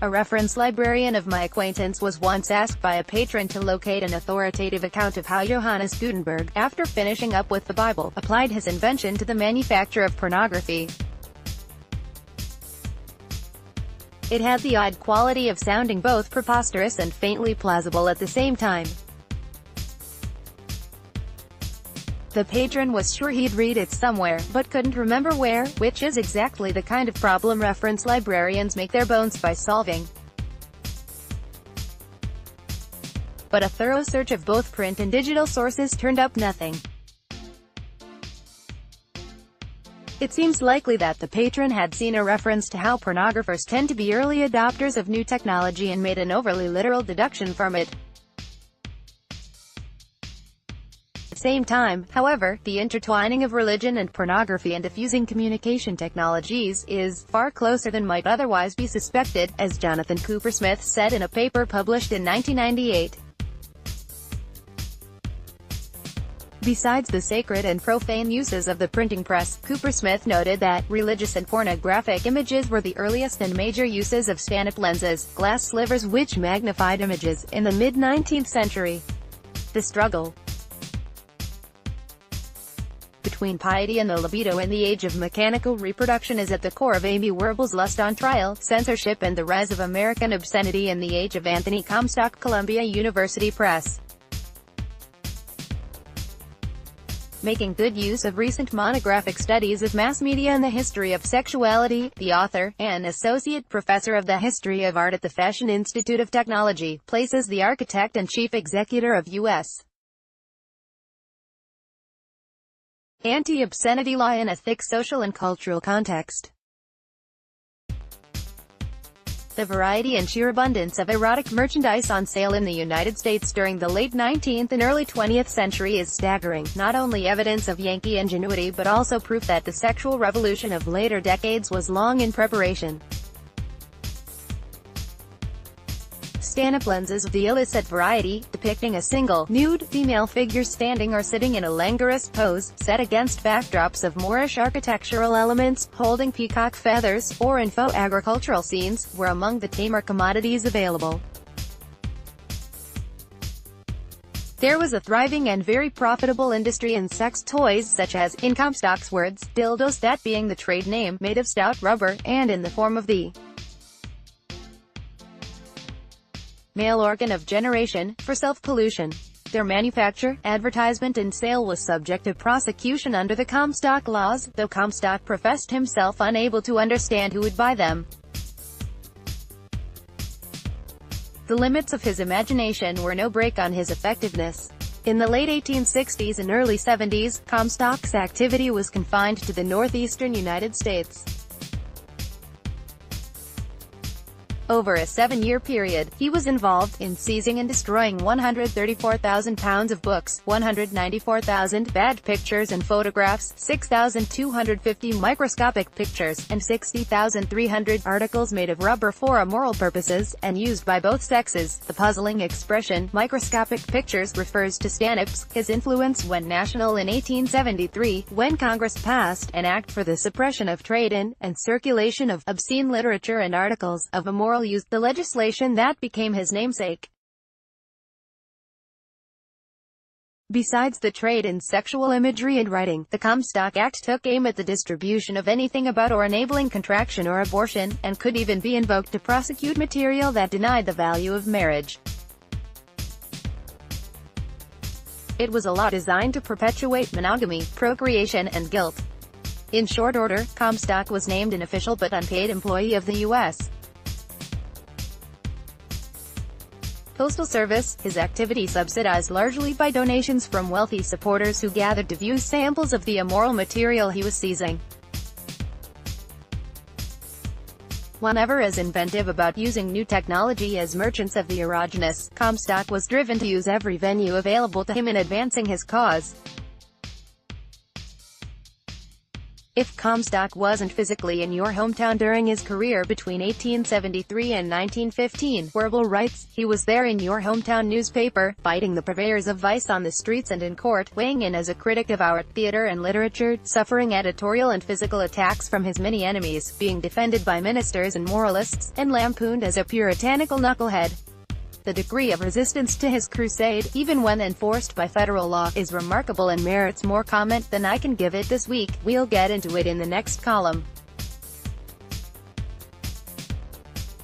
A reference librarian of my acquaintance was once asked by a patron to locate an authoritative account of how Johannes Gutenberg, after finishing up with the Bible, applied his invention to the manufacture of pornography. It had the odd quality of sounding both preposterous and faintly plausible at the same time. The patron was sure he'd read it somewhere, but couldn't remember where, which is exactly the kind of problem reference librarians make their bones by solving. But a thorough search of both print and digital sources turned up nothing. It seems likely that the patron had seen a reference to how pornographers tend to be early adopters of new technology and made an overly literal deduction from it. At the same time, however, the intertwining of religion and pornography and diffusing communication technologies is far closer than might otherwise be suspected, as Jonathan Coopersmith said in a paper published in 1998. Besides the sacred and profane uses of the printing press, Coopersmith noted that religious and pornographic images were the earliest and major uses of stanip lenses, glass slivers which magnified images, in the mid-19th century. The struggle between piety and the libido in the age of mechanical reproduction is at the core of Amy Wirbel's Lust on Trial, Censorship and the Rise of American Obscenity in the Age of Anthony Comstock, Columbia University Press. Making good use of recent monographic studies of mass media and the history of sexuality, the author, an associate professor of the history of art at the Fashion Institute of Technology, places the architect and chief executor of U.S. anti-obscenity law in a thick social and cultural context. The variety and sheer abundance of erotic merchandise on sale in the United States during the late 19th and early 20th century is staggering, not only evidence of Yankee ingenuity but also proof that the sexual revolution of later decades was long in preparation. Stanip lenses of the illicit variety, depicting a single, nude, female figure standing or sitting in a languorous pose, set against backdrops of Moorish architectural elements, holding peacock feathers, or in faux agricultural scenes, were among the tamer commodities available. There was a thriving and very profitable industry in sex toys such as, in Comstock's words, dildos, that being the trade name, made of stout rubber, and in the form of the male organ of generation, for self-pollution. Their manufacture, advertisement and sale was subject to prosecution under the Comstock laws, though Comstock professed himself unable to understand who would buy them. The limits of his imagination were no brake on his effectiveness. In the late 1860s and early 70s, Comstock's activity was confined to the northeastern United States. Over a 7-year period, he was involved in seizing and destroying 134,000 pounds of books, 194,000 bad pictures and photographs, 6,250 microscopic pictures, and 60,300 articles made of rubber for immoral purposes, and used by both sexes. The puzzling expression, microscopic pictures, refers to Stanip's. His influence went national in 1873, when Congress passed an act for the suppression of trade in, and circulation of, obscene literature and articles of immoral use, the legislation that became his namesake. Besides the trade in sexual imagery and writing, the Comstock Act took aim at the distribution of anything about or enabling contraction or abortion, and could even be invoked to prosecute material that denied the value of marriage. It was a law designed to perpetuate monogamy, procreation, and guilt. In short order, Comstock was named an official but unpaid employee of the U.S. Postal Service, his activity subsidized largely by donations from wealthy supporters who gathered to view samples of the immoral material he was seizing. While never as inventive about using new technology as merchants of the erogenous, Comstock was driven to use every venue available to him in advancing his cause. If Comstock wasn't physically in your hometown during his career between 1873 and 1915, verbal rights, he was there in your hometown newspaper, fighting the purveyors of vice on the streets and in court, weighing in as a critic of art, theater and literature, suffering editorial and physical attacks from his many enemies, being defended by ministers and moralists, and lampooned as a puritanical knucklehead. The degree of resistance to his crusade, even when enforced by federal law, is remarkable and merits more comment than I can give it this week. We'll get into it in the next column.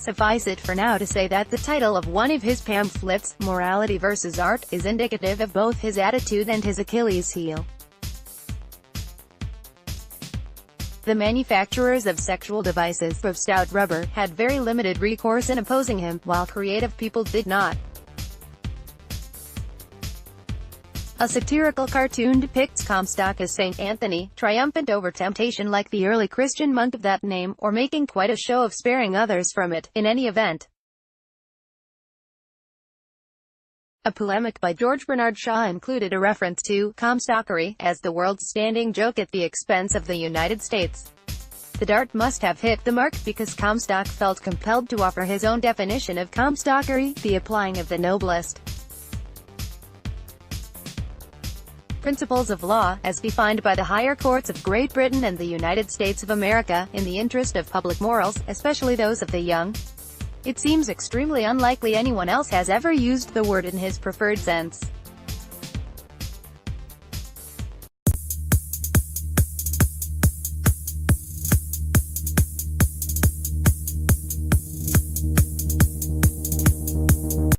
Suffice it for now to say that the title of one of his pamphlets, Morality versus Art, is indicative of both his attitude and his Achilles heel. The manufacturers of sexual devices, of stout rubber, had very limited recourse in opposing him, while creative people did not. A satirical cartoon depicts Comstock as Saint Anthony, triumphant over temptation like the early Christian monk of that name, or making quite a show of sparing others from it. In any event, a polemic by George Bernard Shaw included a reference to Comstockery as the world's standing joke at the expense of the United States. The dart must have hit the mark, because Comstock felt compelled to offer his own definition of Comstockery, the applying of the noblest principles of law, as defined by the higher courts of Great Britain and the United States of America, in the interest of public morals, especially those of the young. It seems extremely unlikely anyone else has ever used the word in his preferred sense.